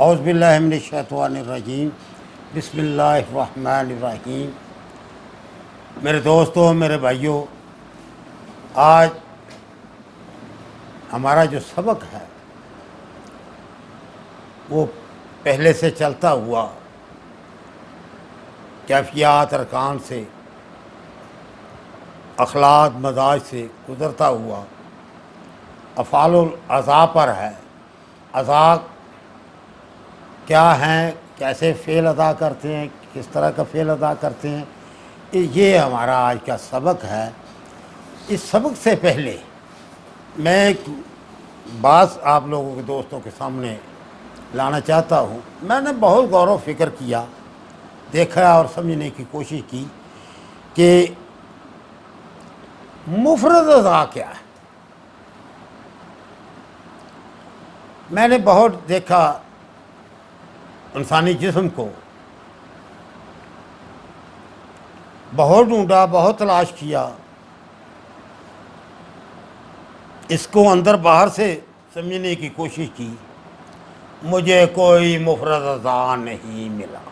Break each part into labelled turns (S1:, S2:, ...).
S1: औज़ुबिल्लाहि मिनश्शैतानिर्रजीम बिस्मिल्लाहिर्रहमानिर्रहीम। मेरे दोस्तों, मेरे भाइयों, आज हमारा जो सबक है वो पहले से चलता हुआ कैफियत अरकान से, अखलाक मजाज से गुज़रता हुआ अफ़ालुल अज़ा पर है। अज़ा क्या हैं, कैसे फ़ेल अदा करते हैं, किस तरह का फ़ेल अदा करते हैं, ये हमारा आज का सबक है। इस सबक से पहले मैं एक बात आप लोगों के दोस्तों के सामने लाना चाहता हूँ। मैंने बहुत गौर व फिक्र किया, देखा और समझने की कोशिश की कि मुफ़रद अज़ा क्या है। मैंने बहुत देखा इंसानी जिस्म को, बहुत ढूंढा, बहुत तलाश किया, इसको अंदर बाहर से समझने की कोशिश की। मुझे कोई मुफ़रद अज़ा नहीं मिला।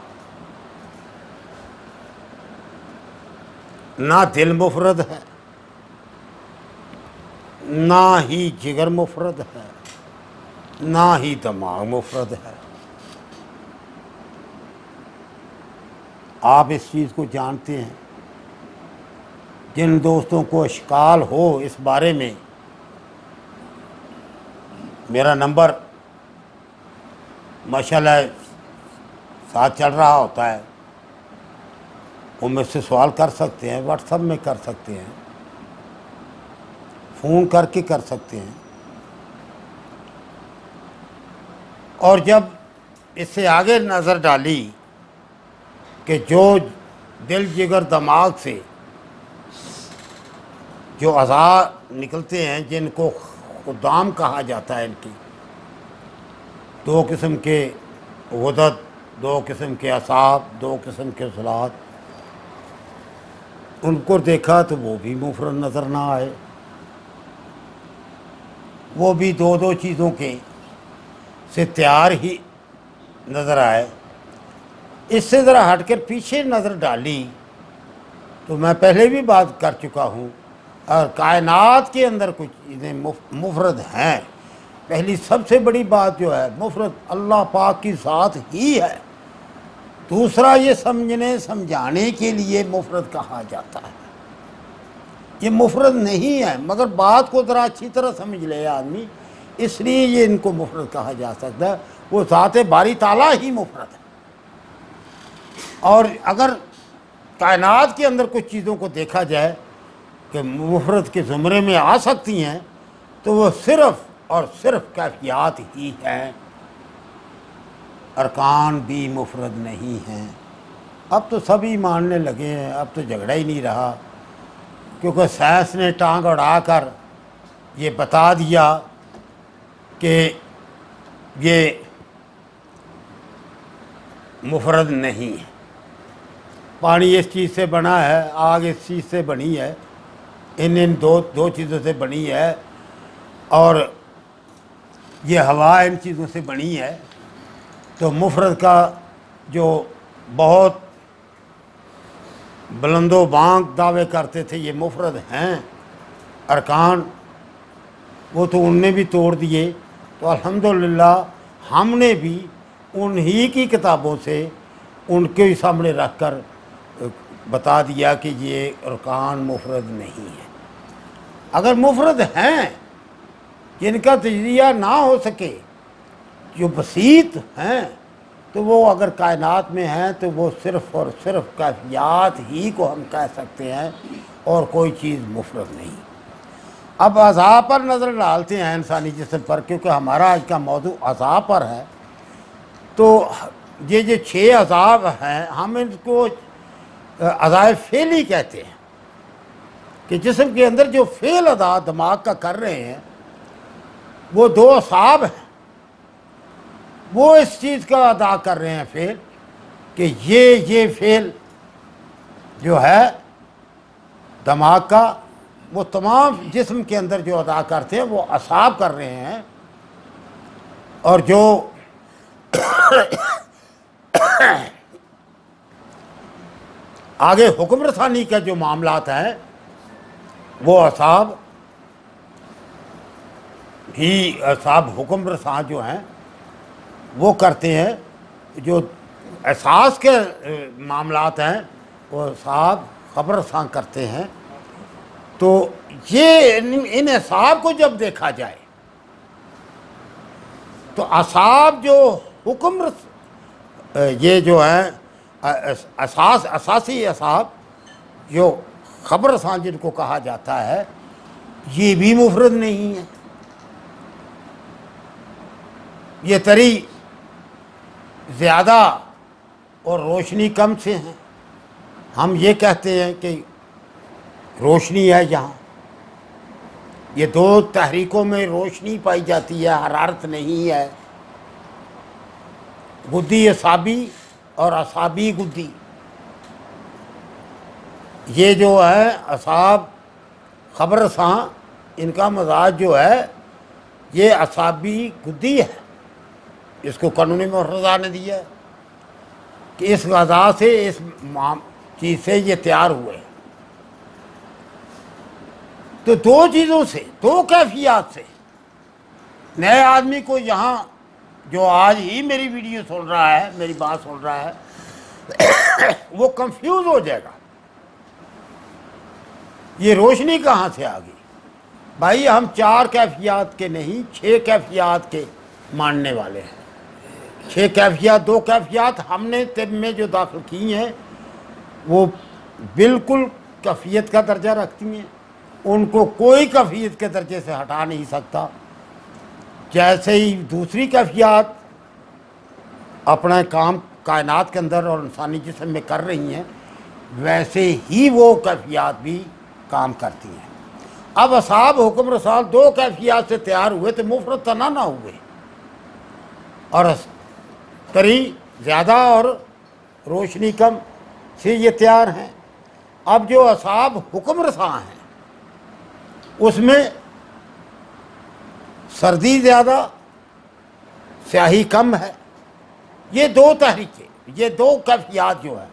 S1: ना दिल मुफ़रद है, ना ही जिगर मुफ़रद है, ना ही दिमाग मुफ़रद है। आप इस चीज़ को जानते हैं। जिन दोस्तों को इश्काल हो इस बारे में, मेरा नंबर माशाल्लाह साथ चल रहा होता है, वो मुझसे सवाल कर सकते हैं, व्हाट्सएप में कर सकते हैं, फ़ोन करके कर सकते हैं। और जब इससे आगे नज़र डाली कि जो दिल जिगर दिमाग से जो अज़ा निकलते हैं, जिनको खुदाम कहा जाता है, इनकी दो किस्म के गुदत, दो किस्म के असाब, दो किस्म के सलात, उनको देखा तो वो भी मुफ़रद नज़र ना आए। वो भी दो दो चीज़ों के से तैयार ही नज़र आए। इससे ज़रा हटकर पीछे नज़र डाली तो मैं पहले भी बात कर चुका हूँ, और कायनात के अंदर कुछ चीज़ें मुफ़रद हैं। पहली सबसे बड़ी बात जो है, मुफ़रद अल्लाह पाक की ज़ात ही है। दूसरा, ये समझने समझाने के लिए मुफ़रद कहा जाता है। ये मुफ़रद नहीं है, मगर बात को ज़रा अच्छी तरह समझ ले आदमी, इसलिए ये इनको मुफ़रद कहा जा सकता है। वो ज़ात बारी ताला ही मुफ़रद है। और अगर कायनात के अंदर कुछ चीज़ों को देखा जाए कि मुफ़रद के ज़ुमरे में आ सकती हैं, तो वो सिर्फ़ और सिर्फ कैफियत ही हैं। अरकान भी मुफ़रद नहीं हैं। अब तो सभी मानने लगे हैं, अब तो झगड़ा ही नहीं रहा, क्योंकि साइंस ने टांग अड़ाकर ये बता दिया कि ये मुफ़रद नहीं है। पानी इस चीज़ से बना है, आग इस चीज़ से बनी है, इन दो चीज़ों से बनी है, और ये हवा इन चीज़ों से बनी है। तो मुफ़रद का जो बहुत बुलंदो बांग दावे करते थे ये मुफ़रद हैं अरकान, वो तो उनने भी तोड़ दिए। तो अल्हम्दुलिल्लाह हमने भी उन्हीं की किताबों से उनके सामने रख कर बता दिया कि ये अरकान मुफ़रद नहीं है। अगर मुफ़रद हैं जिनका तजज़िया ना हो सके, जो बसीत हैं, तो वो अगर कायनात में हैं तो वो सिर्फ़ और सिर्फ कैफियत ही को हम कह सकते हैं, और कोई चीज़ मुफ़रद नहीं। अब अज़ा पर नज़र डालते हैं, इंसानी जिस्म पर, क्योंकि हमारा आज का मौजू अज़ा पर है। तो ये जो 6 अज़ाब हैं, हम इनको अज़ाए फ़ेली कहते हैं, कि जिस्म के अंदर जो फ़ेल अदा दिमाग का कर रहे हैं, वो 2 असाब हैं। वो इस चीज़ का अदा कर रहे हैं फ़ेल, कि ये फ़ेल जो है दिमाग का, वो तमाम जिस्म के अंदर जो अदा करते हैं वो असाब कर रहे हैं। और जो आगे हुक्म रसानी का जो मामलात हैं वो असाब हुक्म रसा जो हैं वो करते हैं। जो एहसास के मामलात हैं वो असाब खबर रसा करते हैं। तो ये इन असाब को जब देखा जाए तो असाब जो हुक्म ये जो है असासी असाब जो खबर रसा जिनको कहा जाता है ये भी मुफरद नहीं है। ये तरी ज़्यादा और रोशनी कम से हैं। हम ये कहते हैं कि रोशनी है यहाँ, ये दो तहरीकों में रोशनी पाई जाती है, हरारत नहीं है। गुद्दी असाबी और असाबी गुद्दी, ये जो है असाब खबर रसा इनका मजाज जो है ये असाबी गुद्दी है। इसको कानूनी मुहर्रज़ा ने दिया है कि इस गज़ा से इस चीज़ से ये तैयार हुए। तो दो चीज़ों से, दो कैफियत से नए आदमी को यहाँ जो आज ही मेरी वीडियो सुन रहा है, मेरी बात सुन रहा है वो कंफ्यूज हो जाएगा। ये रोशनी कहाँ से आ गई? भाई हम 4 कैफियत के नहीं 6 कैफियत के मानने वाले हैं। 6 कैफियत, 2 कैफियत हमने तिब में जो दाखिल की हैं वो बिल्कुल कैफियत का दर्जा रखती हैं, उनको कोई कैफियत के दर्जे से हटा नहीं सकता। जैसे ही दूसरी कैफियत अपना काम कायनात के अंदर और इंसानी जिस्म में कर रही हैं, वैसे ही वो कैफियत भी काम करती हैं। अब असाब हुक्म रसाल 2 कैफियत से तैयार हुए तो मुफरद तना ना हुए, और तरी ज़्यादा और रोशनी कम से ये तैयार हैं। अब जो असाब हुक्म रसा हैं उसमें सर्दी ज़्यादा, स्याही कम है। ये 2 तहरीकें, ये 2 कैफियत जो है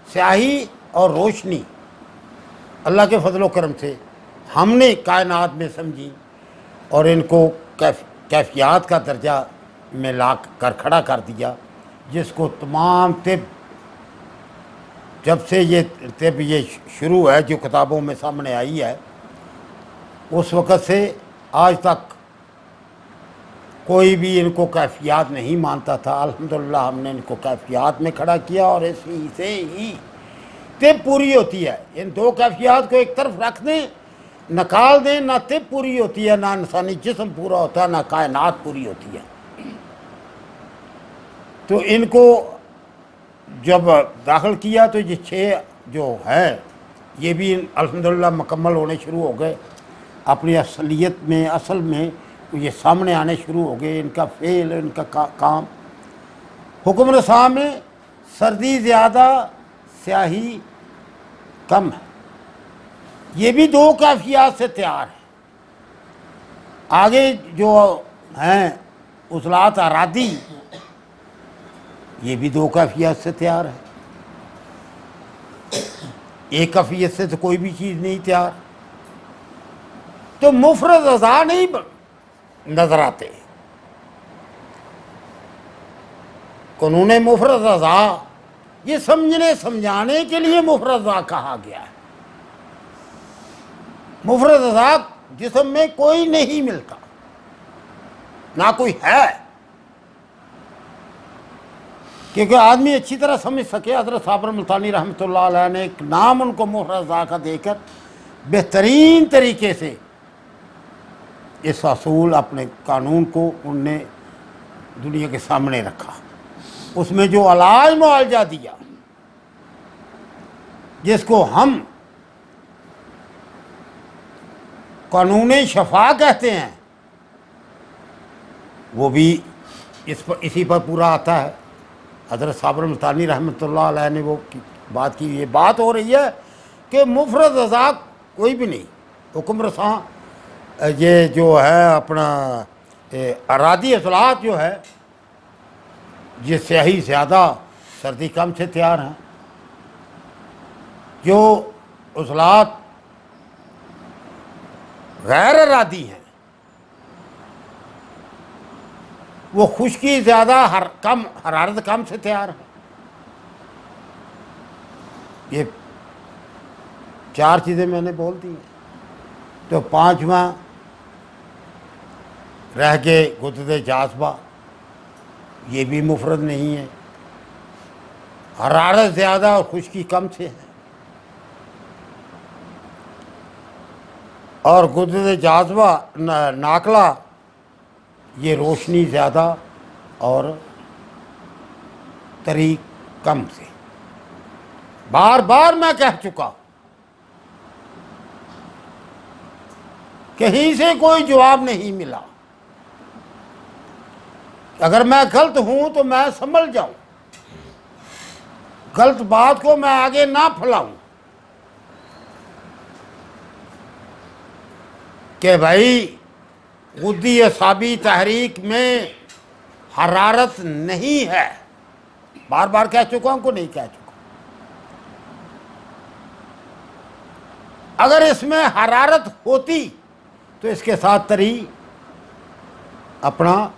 S1: स्याही और रोशनी, अल्लाह के फजल करम से हमने कायनात में समझी और इनको कैफियत का दर्जा में ला कर खड़ा कर दिया, जिसको तमाम तिब जब से ये तिब ये शुरू है जो किताबों में सामने आई है उस वक़्त से आज तक कोई भी इनको कैफियत नहीं मानता था। अल्हम्दुलिल्लाह हमने इनको कैफियत में खड़ा किया और इसी से ही तिब पूरी होती है। इन 2 कैफियत को एक तरफ रख दें, निकाल दें, ना तिब पूरी होती है, ना इंसानी जिस्म पूरा होता है, ना कायनात पूरी होती है। तो इनको जब दाखिल किया तो ये 6 जो है ये भी अल्हम्दुलिल्लाह मुकम्मल होने शुरू हो गए, अपनी असलियत में असल में ये सामने आने शुरू हो गए। इनका फ़ेल, इनका काम। हुक्म रसा में सर्दी ज़्यादा, स्याही कम है। ये भी 2 कैफियत से तैयार है। आगे जो हैं उसलात अरादी, ये भी 2 कैफियत से तैयार है। एक कैफियत से तो कोई भी चीज़ नहीं तैयार। तो मुफरद अज़ा नहीं नज़र आते। कानून मुफरद अज़ा ये समझने समझाने के लिए मुफरद अज़ा कहा गया है। मुफरद अज़ा जिस्म में कोई नहीं मिलता, ना कोई है, क्योंकि आदमी अच्छी तरह समझ सके। हज़रत साबर मुल्तानी रहमतुल्लाह अलैह ने एक नाम उनको मुफरद अज़ा का देकर बेहतरीन तरीके से इस असूल अपने कानून को उनने दुनिया के सामने रखा। उसमें जो इलाज मुआवजा दिया जिसको हम कानून शफा कहते हैं, वो भी इसी पर पूरा आता है। हज़रत साबर मुल्तानी रहमतुल्लाह अलैह ने वो बात की। ये बात हो रही है कि मुफरद अज़ा कोई भी नहीं। हुक्म रसा ये जो है अपना अरादी असलात जो है ये स्याही ज़्यादा सर्दी कम से तैयार हैं। जो उज़लात गैर इरादी हैं वो खुश्की ज़्यादा हरारत कम से तैयार है। ये 4 चीज़ें मैंने बोल दी हैं। तो 5वां रह गए गुददे जाज़बा, ये भी मुफरद नहीं है। हरारत ज़्यादा और खुश्की कम से है। और गुददे जाज़बा नाकला, ये रोशनी ज़्यादा और तरी कम से। बार बार मैं कह चुका, कहीं से कोई जवाब नहीं मिला। अगर मैं गलत हूं तो मैं संभल जाऊं, गलत बात को मैं आगे ना फैलाऊं कि भाई गुद्दी असाबी तहरीक में हरारत नहीं है। बार बार कह चुका हूं को नहीं कह चुका। अगर इसमें हरारत होती तो इसके साथ तरी अपना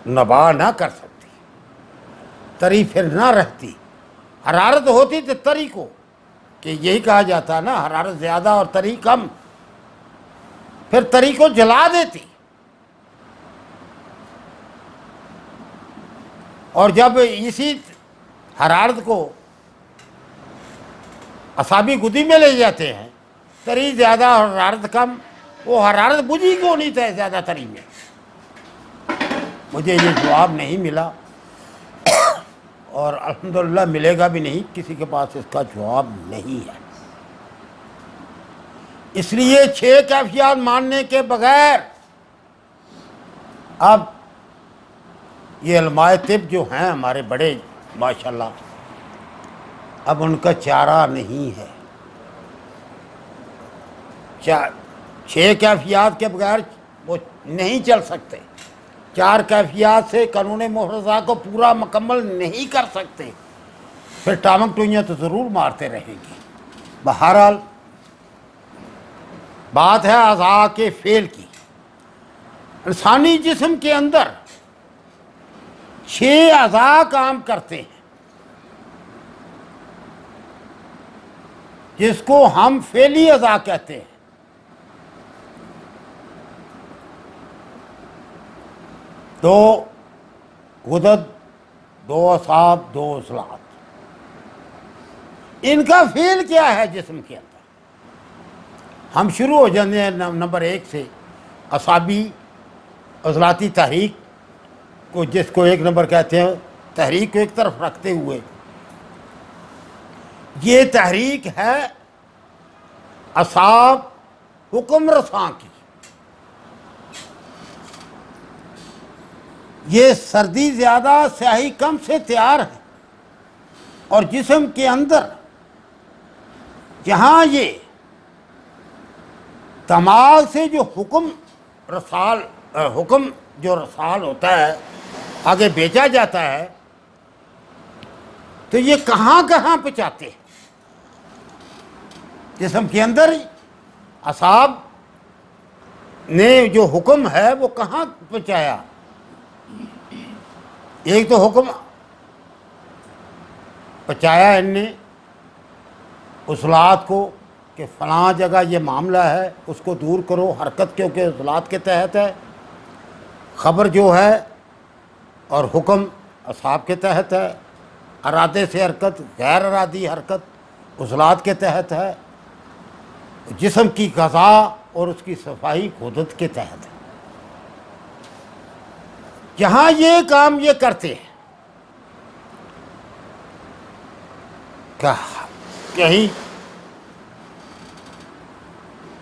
S1: नबा ना कर सकती, तरी फिर ना रहती। हरारत होती तो तरी को, कि यही कहा जाता है ना, हरारत ज़्यादा और तरी कम, फिर तरी को जला देती। और जब इसी हरारत को असाबी गुदी में ले जाते हैं, तरी ज़्यादा और हरारत कम, वो हरारत बुझी क्यों नहीं था ज़्यादा तरी में? मुझे ये जवाब नहीं मिला और अल्हम्दुलिल्लाह मिलेगा भी नहीं, किसी के पास इसका जवाब नहीं है। इसलिए 6 कैफियत मानने के बगैर अब ये उलमाए तिब जो हैं हमारे बड़े माशाल्लाह, अब उनका चारा नहीं है। 6 कैफियत के बगैर वो नहीं चल सकते। 4 कैफियत से कानून मुहर्रज़ा को पूरा मुकम्मल नहीं कर सकते, फिर टामक टुइयाँ तो ज़रूर मारते रहेंगे। बहरहाल बात है अज़ा के फेल की। इंसानी जिस्म के अंदर 6 अज़ा काम करते हैं, जिसको हम फेली अज़ा कहते हैं। 2 गुदद, 2 असाब, 2 उज़लात। इनका फेल क्या है जिस्म के अंदर? हम शुरू हो जाते हैं नंबर 1 से, असाबी उज़लाती तहरीक को, जिसको 1 नंबर कहते हैं। तहरीक को एक तरफ रखते हुए ये तहरीक है असाब हुक्म रसां की। ये सर्दी ज़्यादा स्याही कम से तैयार है और जिस्म के अंदर जहाँ ये दिमाग से जो हुक्म जो रसाल होता है आगे भेजा जाता है, तो ये कहाँ कहाँ पहुँचाते हैं? जिस्म के अंदर ही असाब ने जो हुक्म है वो कहाँ पहुँचाया? एक तो हुक्म पहुँचाया इनने उज़लात को कि फ़लाँ जगह ये मामला है, उसको दूर करो। हरकत क्योंकि उज़लात के तहत है, ख़बर जो है और हुक्म असाब के तहत है। इरादे से हरकत, गैर इरादी हरकत उज़लात के तहत है। जिस्म की ग़ज़ा और उसकी सफाई गुदद के तहत है। जहाँ ये काम ये करते हैं, कहीं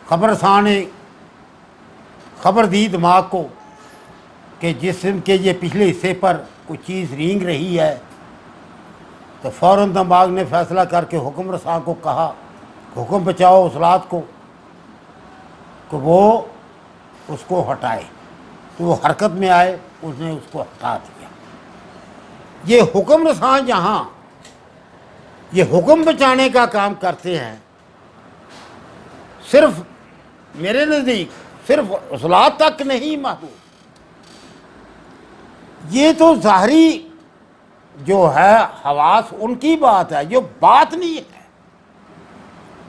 S1: खबरसां ने खबर दी दिमाग को कि जिस्म के ये पिछले हिस्से पर कोई चीज़ रेंग रही है, तो फ़ौरन दिमाग ने फ़ैसला करके हुक्म रसां को कहा, हुक्म बचाओ उज़लात को कि वो उसको हटाए। तो वो हरकत में आए, उसने उसको हटा दिया। ये हुक्म रसान यहाँ ये हुक्म बचाने का काम करते हैं, सिर्फ मेरे नज़दीक सिर्फ उसलात तक नहीं महदूद, ये तो ज़ाहरी जो है हवास उनकी बात है, जो बात नहीं है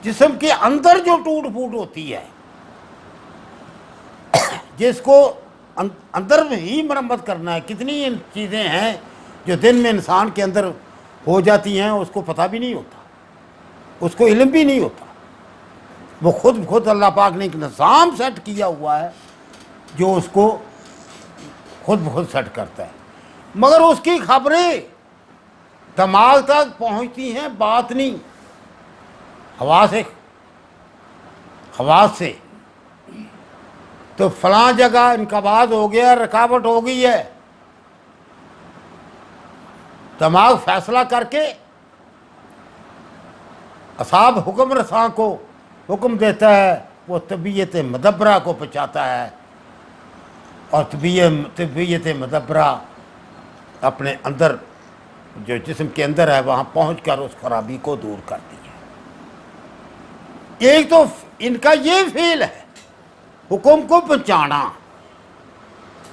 S1: जिस्म के अंदर जो टूट फूट होती है, जिसको अंदर में ही मरम्मत करना है। कितनी चीज़ें हैं जो दिन में इंसान के अंदर हो जाती हैं, उसको पता भी नहीं होता, उसको इल्म भी नहीं होता। वो खुद अल्लाह पाक ने एक निज़ाम सेट किया हुआ है जो उसको खुद सेट करता है, मगर उसकी खबरें दिमाग तक पहुंचती हैं बात नहीं, हवास से। तो फलां जगह इनकबाज हो गया, रुकावट हो गई है, दिमाग फैसला करके असाब हुक्म रसां को हुक्म देता है, वो तबीयत मदब्बरा को पहुँचाता है, और तबीयत मदब्बरा अपने अंदर जो जिस्म के अंदर है वहाँ पहुँचकर उस खराबी को दूर करती है। एक तो इनका ये फेल है हुक्म को पहुँचाना,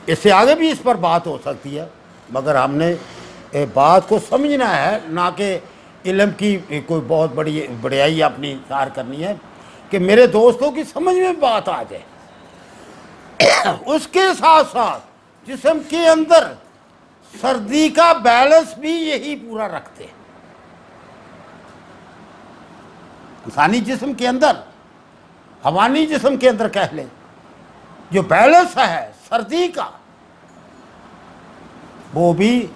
S1: इससे आगे भी इस पर बात हो सकती है, मगर हमने बात को समझना है, ना कि इल्म की कोई बहुत बड़ी बड़ाई अपनी सार करनी है कि मेरे दोस्तों की समझ में बात आ जाए। उसके साथ साथ जिस्म के अंदर सर्दी का बैलेंस भी यही पूरा रखते हैं। इंसानी जिस्म के अंदर, हवानी जिस्म के अंदर कह लें, जो बैलेंस है सर्दी का, वो भी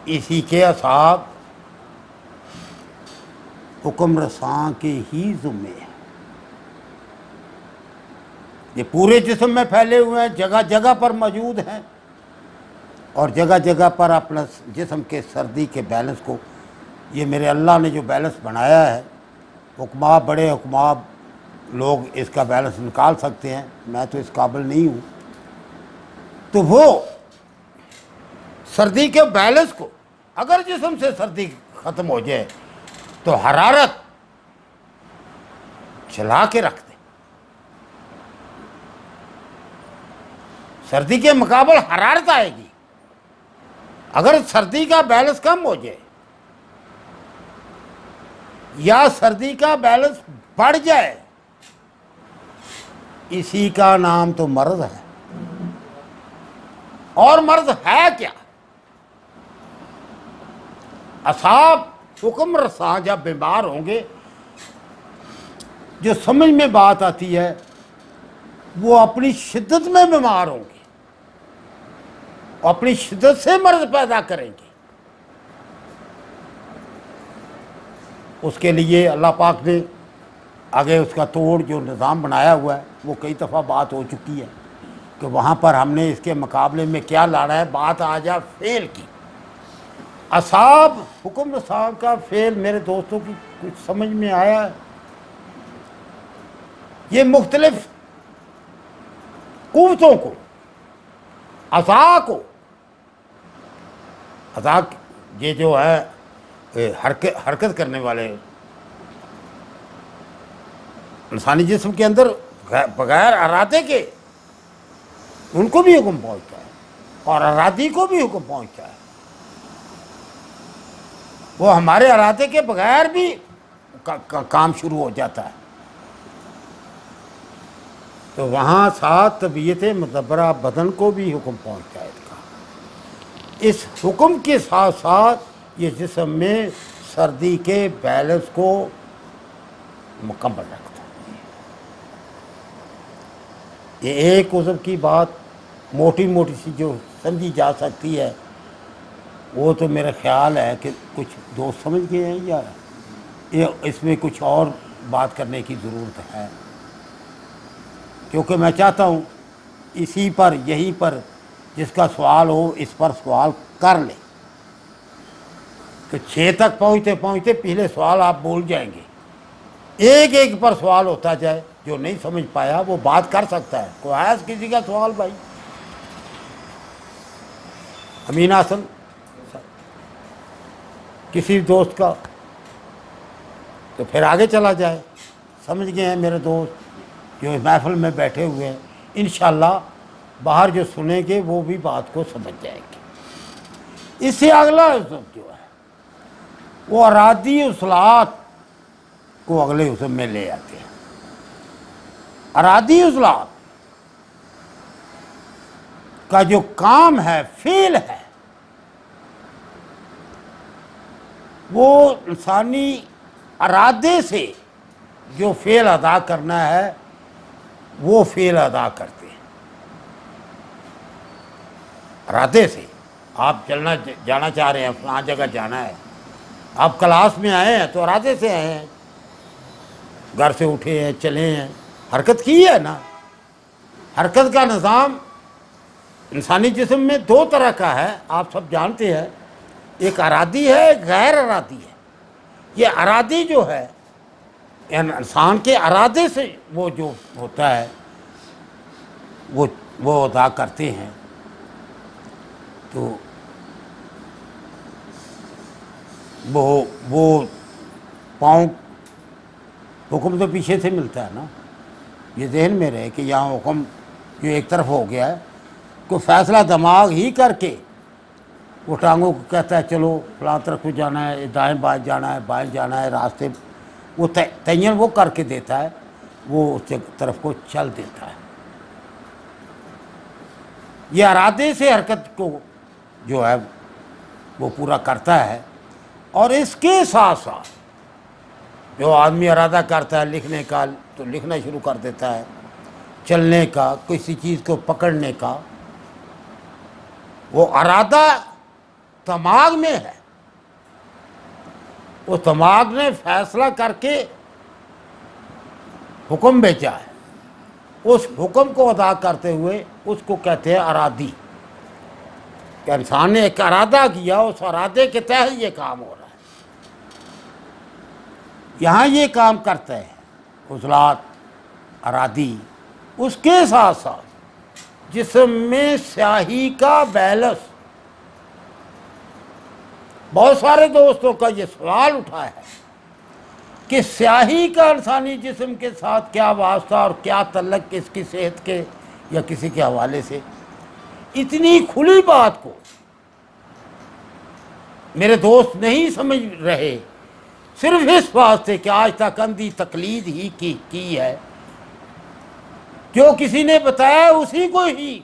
S1: इसी के असाब हुक्म रसां के ही ज़ुम्मे है। ये पूरे जिस्म में फैले हुए हैं, जगह जगह पर मौजूद हैं, और जगह जगह पर अपना जिस्म के सर्दी के बैलेंस को, ये मेरे अल्लाह ने जो बैलेंस बनाया है, हुक्मा बड़े हुक्मा लोग इसका बैलेंस निकाल सकते हैं, मैं तो इस काबिल नहीं हूँ। तो वो सर्दी के बैलेंस को, अगर जिस्म से सर्दी ख़त्म हो जाए तो हरारत चला के रख दे, सर्दी के मुकाबले हरारत आएगी। अगर सर्दी का बैलेंस कम हो जाए या सर्दी का बैलेंस बढ़ जाए, इसी का नाम तो मर्ज है। और मर्ज है क्या? असाब हुक्म रसां जब बीमार होंगे, जो समझ में बात आती है, वो अपनी शिद्दत में बीमार होंगे, अपनी शिद्दत से मर्ज पैदा करेंगे। उसके लिए अल्लाह पाक ने आगे उसका तोड़ जो निज़ाम बनाया हुआ है, वो कई दफ़ा बात हो चुकी है कि वहाँ पर हमने इसके मुकाबले में क्या लाना है। बात आ जा फेल की, असाब हुक्म रसां का फेल मेरे दोस्तों की कुछ समझ में आया है। ये मुख्तलिफ कुव्वतों को, अज़ा ये जो है हरकत करने वाले इंसानी जिस्म के अंदर बगैर अरादे के, उनको भी हुक्म पहुँचता है और अरादी को भी हुक्म पहुँचता है। वो हमारे अरादे के बगैर भी काम शुरू हो जाता है। तो वहाँ साथ तबीयत मुदब्बरा बदन को भी हुक्म पहुँचता है इसका। इस हुक्म के साथ साथ ये जिस्म में सर्दी के बैलेंस को मुकम्मल रखता है। ये एक उज़्व की बात मोटी मोटी सी जो समझी जा सकती है, वो तो मेरा ख्याल है कि कुछ दोस्त समझ गए हैं, या ये इसमें कुछ और बात करने की ज़रूरत है, क्योंकि मैं चाहता हूँ इसी पर, यहीं पर जिसका सवाल हो इस पर सवाल कर ले। तो 6 तक पहुँचते पहुँचते पिछले सवाल आप भूल जाएंगे। एक एक पर सवाल होता जाए, जो नहीं समझ पाया वो बात कर सकता है। कोई है किसी का सवाल भाई? अमीन हसन किसी दोस्त का, तो फिर आगे चला जाए। समझ गए हैं मेरे दोस्त जो इस महफिल में बैठे हुए हैं, इंशाअल्लाह बाहर जो सुनेंगे वो भी बात को समझ जाएंगे। इससे अगला उसम जो है वो अरादी उसलात को अगले उसम में ले आते हैं। अरादी उसलात का जो काम है, फेल है, वो इंसानी इरादे से जो फेल अदा करना है वो फेल अदा करते हैं। इरादे से आप चलना जाना चाह रहे हैं, फलां जगह जाना है, आप क्लास में आए हैं तो इरादे से आए हैं, घर से उठे हैं, चले हैं, हरकत की है ना। हरकत का निज़ाम इंसानी जिस्म में दो तरह का है, आप सब जानते हैं, एक अरादी है, एक गैर अरादी है। ये अरादी जो है इंसान के इरादे से वो जो होता है वो अदा करते हैं। तो वो पाँव हुक्म तो पीछे से मिलता है ना, ये जहन में रहे कि यहाँ हुक्म जो एक तरफ हो गया है, कोई फैसला दिमाग ही करके वो टांगों को कहता है चलो फलां तरफ को जाना है, दाएं बाएं जाना है, बाएं जाना है, रास्ते वो तयन वो करके देता है, वो उस तरफ को चल देता है। ये इरादे से हरकत को जो है वो पूरा करता है। और इसके साथ साथ जो आदमी इरादा करता है लिखने का तो लिखना शुरू कर देता है, चलने का, किसी चीज़ को पकड़ने का, वो इरादा दिमाग में है, वो दिमाग ने फैसला करके हुक्म भेजा है, उस हुक्म को अदा करते हुए उसको कहते हैं अरादी। कि इंसान ने एक इरादा किया, उस इरादे के तहत ये काम हो रहा है, यहाँ ये काम करते हैं उज़लात अरादी। उसके साथ साथ जिस्म में स्याही का बैलेंस, बहुत सारे दोस्तों का ये सवाल उठा है कि स्याही का इंसानी जिस्म के साथ क्या वास्ता और क्या तल्लक किसकी सेहत के या किसी के हवाले से। इतनी खुली बात को मेरे दोस्त नहीं समझ रहे, सिर्फ इस वास्ते कि आज तक अंधी तकलीद ही की है, जो किसी ने बताया उसी को ही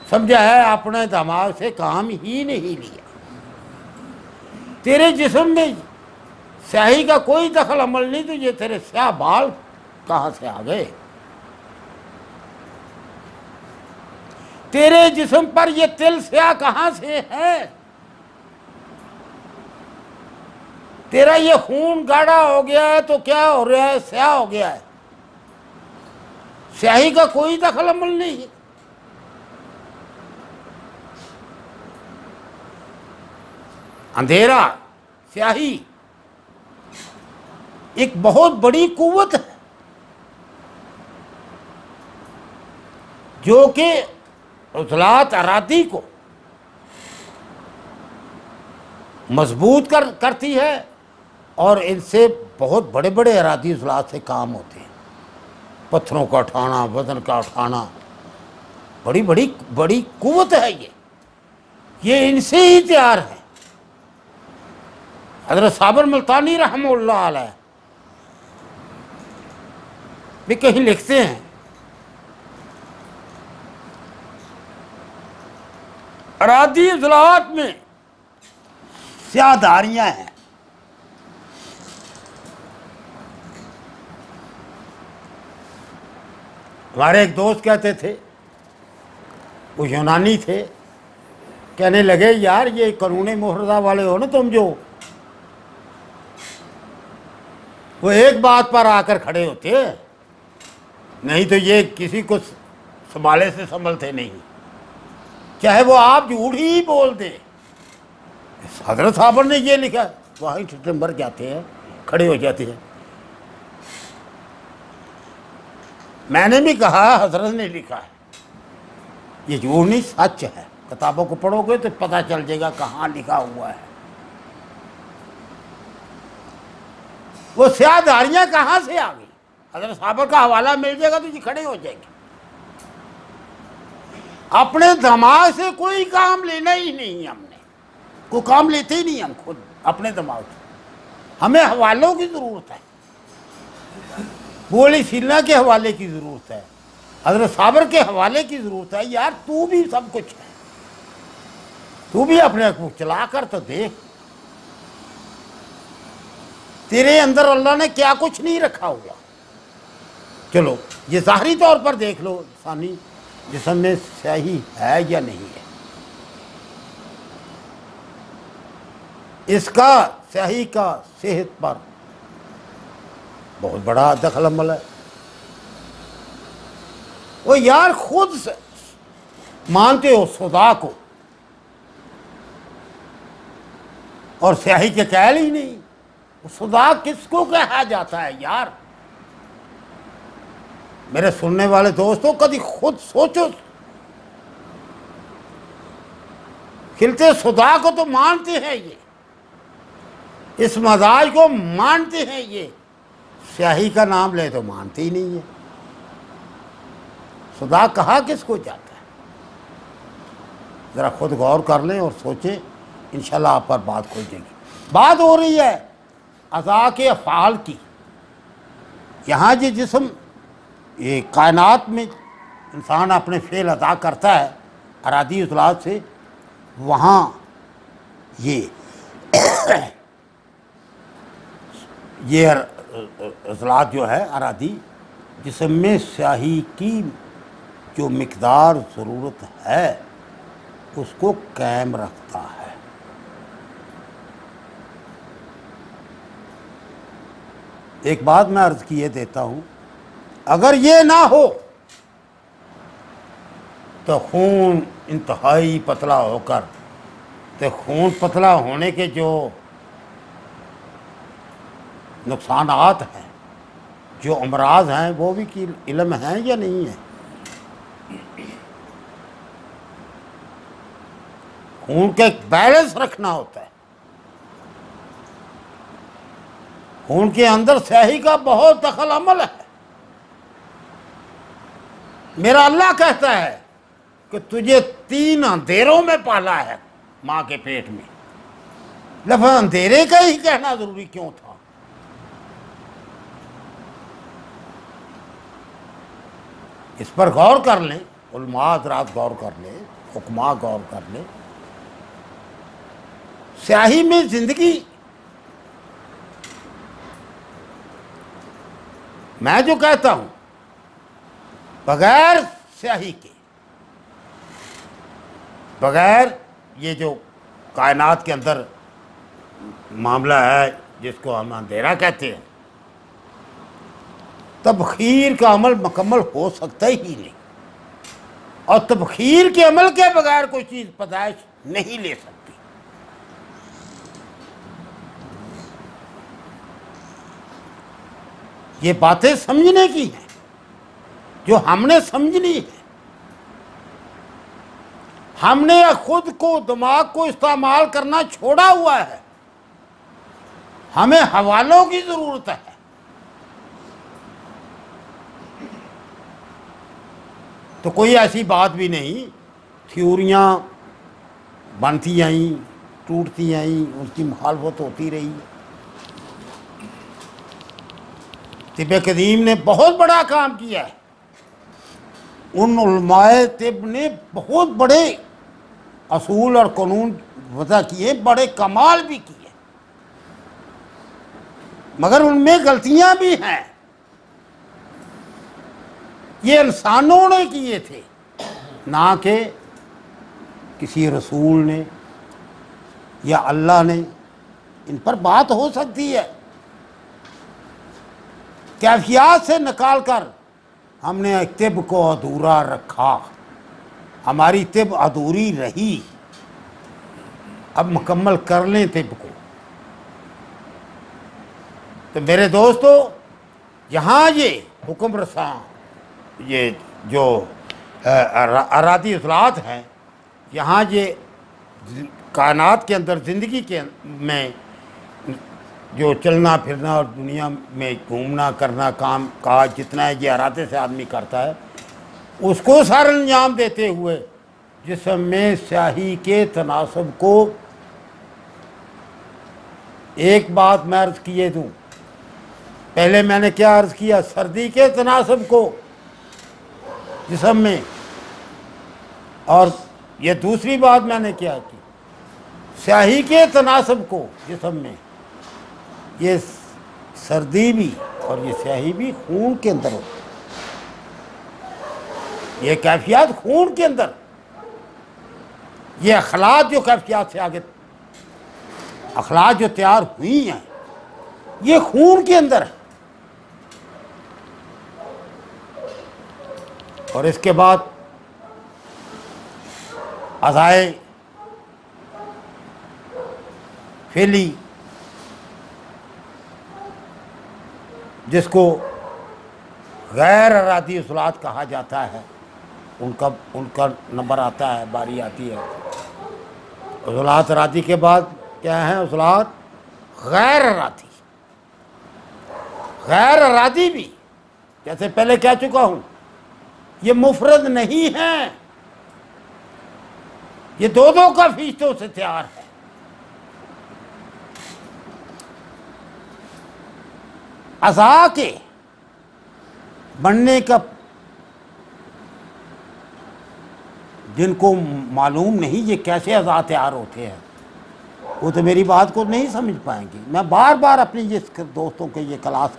S1: समझा है, अपने दिमाग से काम ही नहीं लिया। तेरे जिस्म में स्याही का कोई दखल अमल नहीं, तो ये तेरे स्याह बाल कहाँ से आ गए? तेरे जिस्म पर ये तिल स्याह कहाँ से है? तेरा ये खून गाढ़ा हो गया है तो क्या हो रहा है? स्याह हो गया है। स्याही का कोई दखल अमल नहीं है। अंधेरा, स्याही एक बहुत बड़ी कुव्वत है जो कि उज़लात अरादी को मजबूत करती है, और इनसे बहुत बड़े बड़े अरादी उज़लात से काम होते हैं। पत्थरों का उठाना, वजन का उठाना, बड़ी बड़ी बड़ी कुव्वत है ये इनसे ही तैयार है। हज़रत साबिर मुल्तानी रहमतुल्लाह अलैह भी कहीं लिखते हैं, अरादी उज़लात में स्याहदारियाँ हैं। हमारे एक दोस्त कहते थे, वो यूनानी थे, कहने लगे यार ये कानून मुफरदा वाले हो ना तुम, जो वो एक बात पर आकर खड़े होते हैं, नहीं तो ये किसी को संभाले से संभलते नहीं, चाहे वो आप झूठ ही बोल दे। हजरत साहब ने ये लिखा, वहीं मर जाते हैं, खड़े हो जाते हैं। मैंने भी कहा, हजरत ने लिखा है, ये झूठ नहीं सच है। किताबों को पढ़ोगे तो पता चल जाएगा कहाँ लिखा हुआ है। वो स्याहदारियाँ कहाँ से आ गई? हज़रत साबर का हवाला मिल जाएगा तो जी खड़े हो जाएंगे। अपने दिमाग से कोई काम लेना ही नहीं, हमने कोई काम लेते ही नहीं हम खुद अपने दिमाग से। हमें हवालों की ज़रूरत है, बोली सीना के हवाले की ज़रूरत है, हज़रत साबर के हवाले की ज़रूरत है। यार तू भी सब कुछ है, तू भी अपने को चला कर तो देख, तेरे अंदर अल्लाह ने क्या कुछ नहीं रखा हुआ। चलो ये ज़ाहरी तौर पर देख लो, इंसानी जिस्म में स्याही है या नहीं है। इसका स्याही का सेहत पर बहुत बड़ा दखल अमल है। वो यार खुद से मानते हो खुदा को और स्याही के कहल ही नहीं। खुदा किसको कहा जाता है यार? मेरे सुनने वाले दोस्तों, कभी खुद सोचो, खिलते खुदा को तो मानते हैं ये, इस मजाज को मानते हैं ये, स्याही का नाम ले तो मानते ही नहीं है। खुदा कहा किसको जाता है? ज़रा खुद गौर कर लें और सोचें, इंशाल्लाह आप पर बात खुल जाएगी। बात हो रही है अज़ा के अफ़ाल की। यहाँ ये जिस्म, ये कायनात में इंसान अपने फ़ेल अदा करता है अरादी उज़लात से, वहाँ ये ये उज़लात जो है अरादी, जिस्म में स्याही की जो मिक़दार ज़रूरत है उसको कायम रखता है। एक बात मैं अर्ज़ किए देता हूँ, अगर ये ना हो तो खून इंतहाई पतला होकर, तो खून पतला होने के जो नुकसानात हैं, जो अमराज हैं, वो भी की इल्म हैं या नहीं है? खून का एक बैलेंस रखना होता है। खून के अंदर स्याही का बहुत दखल अमल है। मेरा अल्लाह कहता है कि तुझे 3 अंधेरों में पाला है माँ के पेट में। लफ्ज़ अंधेरे का ही कहना जरूरी क्यों था? इस पर गौर कर लें, उलमा हज़रात गौर कर लें, हुक्मा गौर कर लें। स्याही में जिंदगी, मैं जो कहता हूं बगैर स्याही के, बगैर ये जो कायनात के अंदर मामला है जिसको हम अंधेरा कहते हैं, तबखीर का अमल मुकम्मल हो सकता ही नहीं, और तबखीर के अमल के बगैर कोई चीज़ पैदाइश नहीं ले सकती। ये बातें समझने की हैं जो हमने समझनी है। हमने खुद को, दिमाग को इस्तेमाल करना छोड़ा हुआ है। हमें हवालों की ज़रूरत है। तो कोई ऐसी बात भी नहीं, थ्योरियाँ बनती आईं, टूटती आईं, उसकी मुखालफत होती रही। तिब कदीम ने बहुत बड़ा काम किया है। उन उलमाए तिब ने बहुत बड़े असूल और कानून वज़ा किए, बड़े कमाल भी किए, मगर उनमें गलतियां भी हैं। ये इंसानों ने किए थे, ना कि किसी रसूल ने या अल्लाह ने। इन पर बात हो सकती है। कैफियत से निकाल कर हमने तिब को अधूरा रखा, हमारी तिब अधूरी रही। अब मुकम्मल कर लें तिब को। तो मेरे दोस्तों, यहाँ ये हुक्म रसा, ये जो अरादी उज़लात हैं, यहाँ ये कायनात के अंदर ज़िंदगी के में जो चलना फिरना और दुनिया में घूमना करना काम काज जितना है ये इरादे से आदमी करता है, उसको सर अंजाम देते हुए जिस्म में स्याही के तनासब को, एक बात मैं अर्ज़ किए दूँ, पहले मैंने क्या अर्ज़ किया, सर्दी के तनासब को जिस्म में, और ये दूसरी बात मैंने क्या की, स्याही के तनासब को जिस्म में। ये सर्दी भी और ये स्याही भी खून के अंदर होती है, ये कैफियत खून के अंदर, ये अखलाक जो कैफियत से आगे अखलाक जो तैयार हुई हैं ये खून के अंदर है। और इसके बाद अज़ाए फेली जिसको गैर इरादी उज़लात कहा जाता है, उनका नंबर आता है, बारी आती है। उज़लात इरादी के बाद क्या है, उज़लात गैर इरादी। गैर इरादी भी जैसे पहले कह चुका हूँ ये मुफरद नहीं है, ये दो दो का फीसदों से तैयार है। अज़ा के बनने का जिनको मालूम नहीं ये कैसे अज़ा तैयार होते हैं वो तो मेरी बात को नहीं समझ पाएंगे। मैं बार बार अपने ये दोस्तों के ये क्लास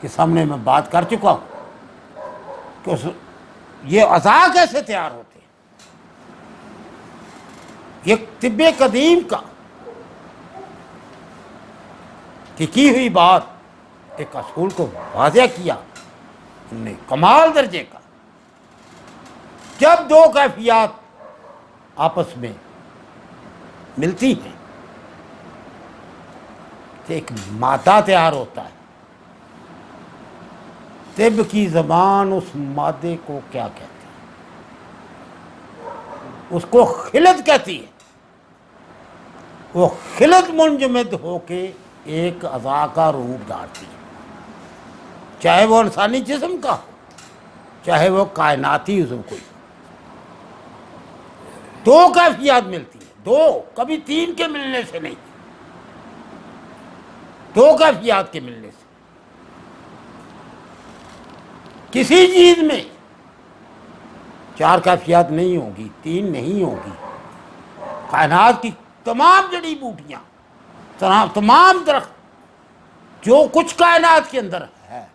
S1: के सामने मैं बात कर चुका हूँ कि ये अज़ा कैसे तैयार होते हैं। ये तिब्बे कदीम का की हुई बात एक असूल को वाज़ेह किया उनने, कमाल दर्जे का। जब दो कैफियत आपस में मिलती हैं तो एक मादा तैयार होता है। तिब की ज़बान उस मादे को क्या कहती है, उसको खिलत कहती है। वो खिलत मुंजमद होके एक अज़ा का रूप धारती है, चाहे वो इंसानी जिस्म का हो, चाहे वो कायनाती उज़्व कोई। दो कैफियत मिलती है, दो, कभी तीन के मिलने से नहीं, दो कैफियत के मिलने से। किसी चीज में चार कैफियत नहीं होगी, तीन नहीं होगी। कायनात की तमाम जड़ी बूटियां, तमाम दरख्त, जो कुछ कायनात के अंदर है,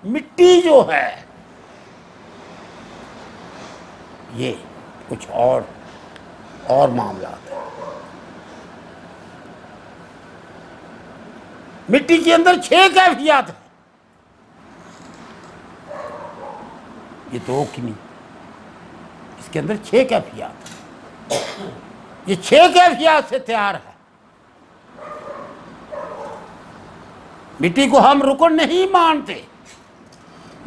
S1: मिट्टी जो है ये कुछ और मामला है। मिट्टी के अंदर 6 कैफियत है, ये दो की नहीं, इसके अंदर 6 कैफियत। ये 6 कैफियत से तैयार है। मिट्टी को हम रुकन नहीं मानते,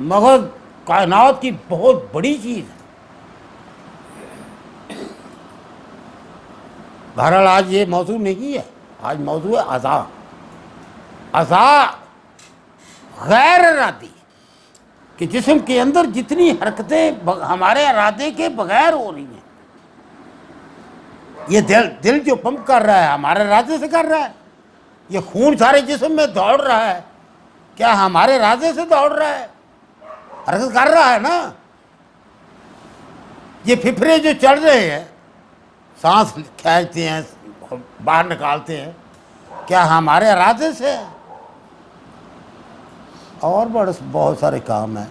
S1: मगर कायनात की बहुत बड़ी चीज है। बहरहाल आज ये मौजू नहीं है, आज मौजू है अज़ा। अज़ा गैर इरादी कि जिस्म के अंदर जितनी हरकतें हमारे इरादे के बगैर हो रही हैं। ये दिल जो पंप कर रहा है हमारे इरादे से कर रहा है। ये खून सारे जिस्म में दौड़ रहा है, क्या हमारे इरादे से दौड़ रहा है? हरकत कर रहा है ना। ये फिफरे जो चढ़ रहे हैं, सांस खींचते हैं, बाहर निकालते हैं, क्या हमारे इरादे से है? और बहुत सारे काम हैं,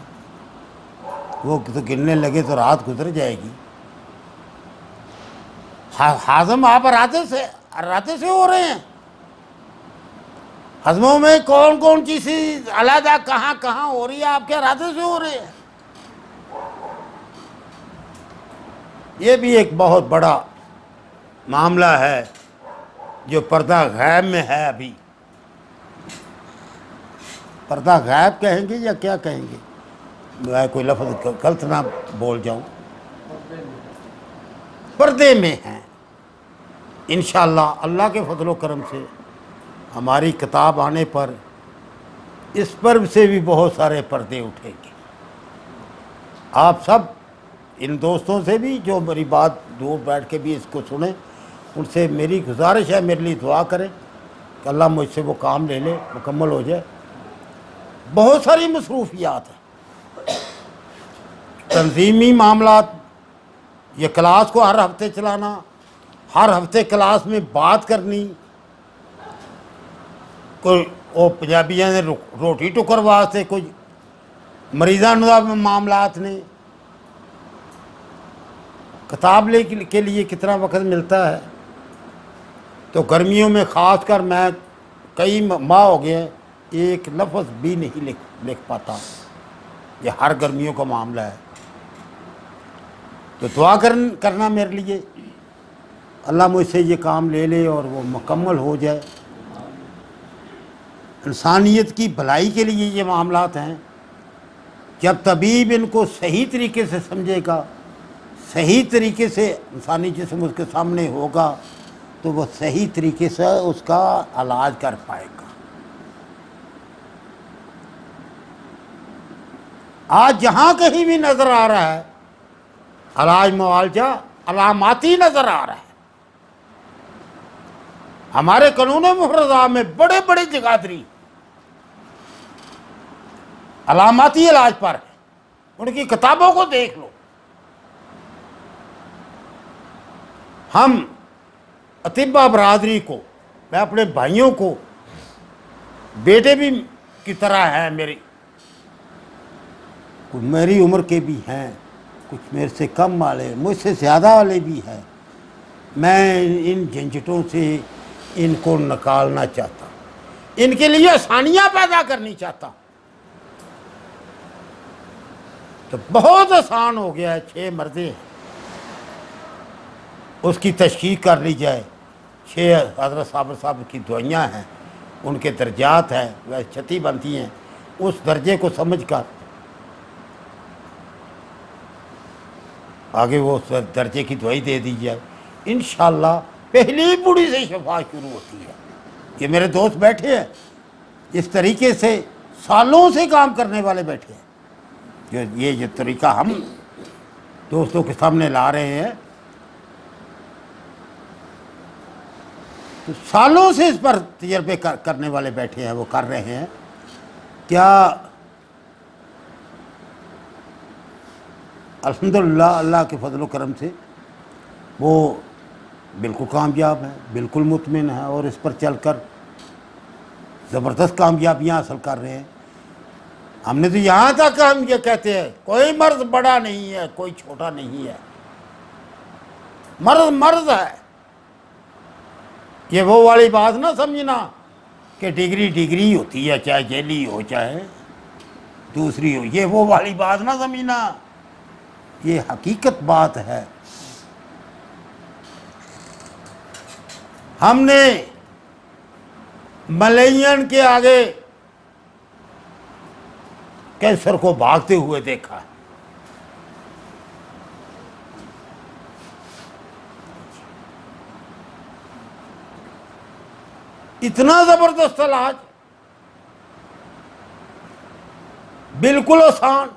S1: वो तो गिनने लगे तो रात गुजर जाएगी। हाजम आप इरादे से हो रहे हैं। हजमों में कौन कौन चीज़ अलग कहाँ कहाँ हो रही है, आपके इरादे से हो रही है। ये भी एक बहुत बड़ा मामला है जो पर्दा गैब में है। अभी पर्दा गैब कहेंगे या क्या कहेंगे, मैं कोई लफ्ज़ गलत ना बोल जाऊं, पर्दे में है। इंशाअल्लाह अल्लाह के फजलो करम से हमारी किताब आने पर इस पर से भी बहुत सारे पर्दे उठेंगे। आप सब इन दोस्तों से भी जो मेरी बात दूर बैठ के भी इसको सुने, उनसे मेरी गुजारिश है, मेरे लिए दुआ करें कि अल्लाह मुझसे वो काम ले ले, मुकम्मल हो जाए। बहुत सारी मसरूफियात है, तंजीमी मामलात, ये क्लास को हर हफ्ते चलाना, हर हफ्ते क्लास में बात करनी, कोई वो पंजाबियों ने रोटी टुकर वास्ते, कोई मरीज़ां मामलात ने। किताब ले के लिए कितना वक्त मिलता है। तो गर्मियों में ख़ास कर मैं कई माह हो गए एक लफ्ज़ भी नहीं लिख पाता। ये हर गर्मियों का मामला है। तो दुआ करना मेरे लिए, अल्लाह मुझसे ये काम ले ले और वो मुकम्मल हो जाए। इंसानियत की भलाई के लिए ये मामलात हैं। जब तबीब इनको सही तरीके से समझेगा, सही तरीके से इंसानी जिस्म उसके सामने होगा, तो वो सही तरीके से उसका इलाज कर पाएगा। आज जहाँ कहीं भी नज़र आ रहा है इलाज मुआवजा अलामाती नज़र आ रहा है। हमारे कानून मुफर्रदा में बड़े बड़े जगादरी अलामाती इलाज पर है। उनकी किताबों को देख लो। हम अतिबा बरादरी को, मैं अपने भाइयों को, बेटे भी की तरह हैं मेरी, कुछ मेरी उम्र के भी हैं, कुछ मेरे से कम वाले, मुझसे ज़्यादा वाले भी हैं। मैं इन झंझटों से इनको निकालना चाहता, इनके लिए आसानियाँ पैदा करनी चाहता। तो बहुत आसान हो गया है, 6 मर्दे हैं, उसकी तशकीक कर ली जाए। 6 हज़रत साहब की दुआइयाँ हैं, उनके दर्जात हैं, वह छती बनती हैं। उस दर्जे को समझ कर आगे वो दर्जे की दवाई दे दी जाए। इंशाअल्लाह पहली बूढ़ी से शफा शुरू होती है। ये मेरे दोस्त बैठे हैं, इस तरीके से सालों से काम करने वाले बैठे हैं। जो तरीका हम दोस्तों के सामने ला रहे हैं, तो सालों से इस पर तजर्बे करने वाले बैठे हैं, वो कर रहे हैं। क्या अल्हम्दुलिल्लाह अल्लाह के फजल करम से वो बिल्कुल कामयाब है, बिल्कुल मुतमिन है और इस पर चलकर ज़बरदस्त कामयाबियाँ हासिल कर रहे हैं। हमने तो यहाँ तक हम ये कहते हैं, कोई मर्द बड़ा नहीं है, कोई छोटा नहीं है, मर्द मर्द है। ये वो वाली बात ना समझना कि डिग्री होती है, चाहे जेली हो चाहे दूसरी हो, ये वो वाली बात ना समझना। ये हकीकत बात है। हमने मलैयन के आगे कैंसर को भागते हुए देखा है। इतना जबरदस्त इलाज, बिल्कुल आसान,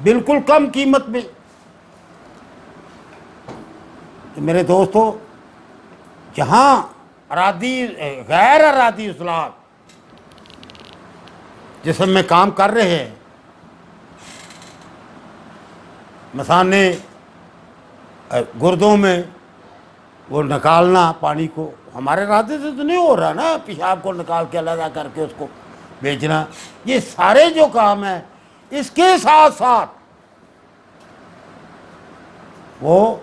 S1: बिल्कुल कम कीमत में। तो मेरे दोस्तों, जहां अरादी गैर अरादी उजलात जिसमें में काम कर रहे हैं, मसाने गुर्दों में वो निकालना पानी को, हमारे इरादे से तो नहीं हो रहा ना, पेशाब को निकाल के अलग करके उसको बेचना। ये सारे जो काम है, इसके साथ साथ वो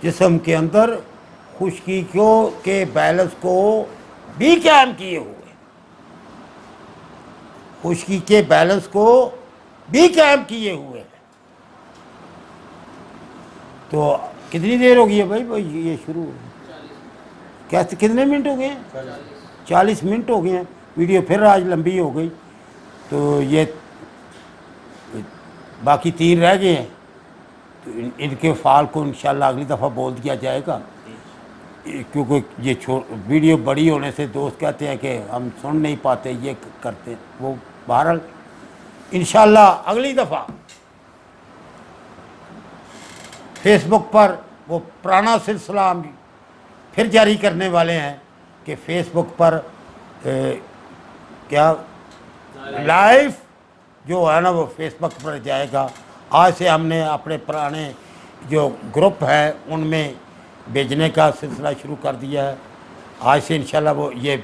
S1: जिस्म के अंदर खुश्की के बैलेंस को भी कायम किए हुए, खुश्की के बैलेंस को भी कायम किए हुए। तो कितनी देर हो गई है भाई ये शुरू कैसे, कितने मिनट हो गए हैं? 40 मिनट हो गए हैं। वीडियो फिर आज लंबी हो गई। तो ये बाकी 3 रह गए हैं, तो इनके फाल को इंशाल्लाह अगली दफ़ा बोल दिया जाएगा। क्योंकि ये वीडियो बड़ी होने से दोस्त कहते हैं कि हम सुन नहीं पाते, ये करते, वो बहरहाल इंशाल्लाह अगली दफ़ा फेसबुक पर वो पुराना सिलसिला हम फिर जारी करने वाले हैं कि फेसबुक पर क्या लाइव जो है ना वो फेसबुक पर जाएगा। आज से हमने अपने पुराने जो ग्रुप है उनमें भेजने का सिलसिला शुरू कर दिया है। आज से इंशाल्लाह वो ये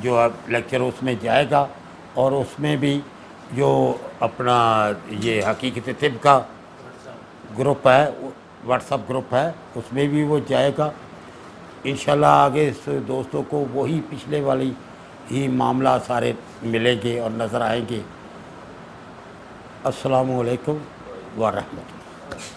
S1: जो लेक्चर उसमें जाएगा और उसमें भी जो अपना ये हकीकत तिब का ग्रुप है, व्हाट्सएप ग्रुप है, उसमें भी वो जाएगा इंशाल्लाह। आगे इस दोस्तों को वही पिछले वाली ही मामला सारे मिलेंगे और नज़र आएंगे। अस्सलामु अलैकुम व रहमतुल्लाह।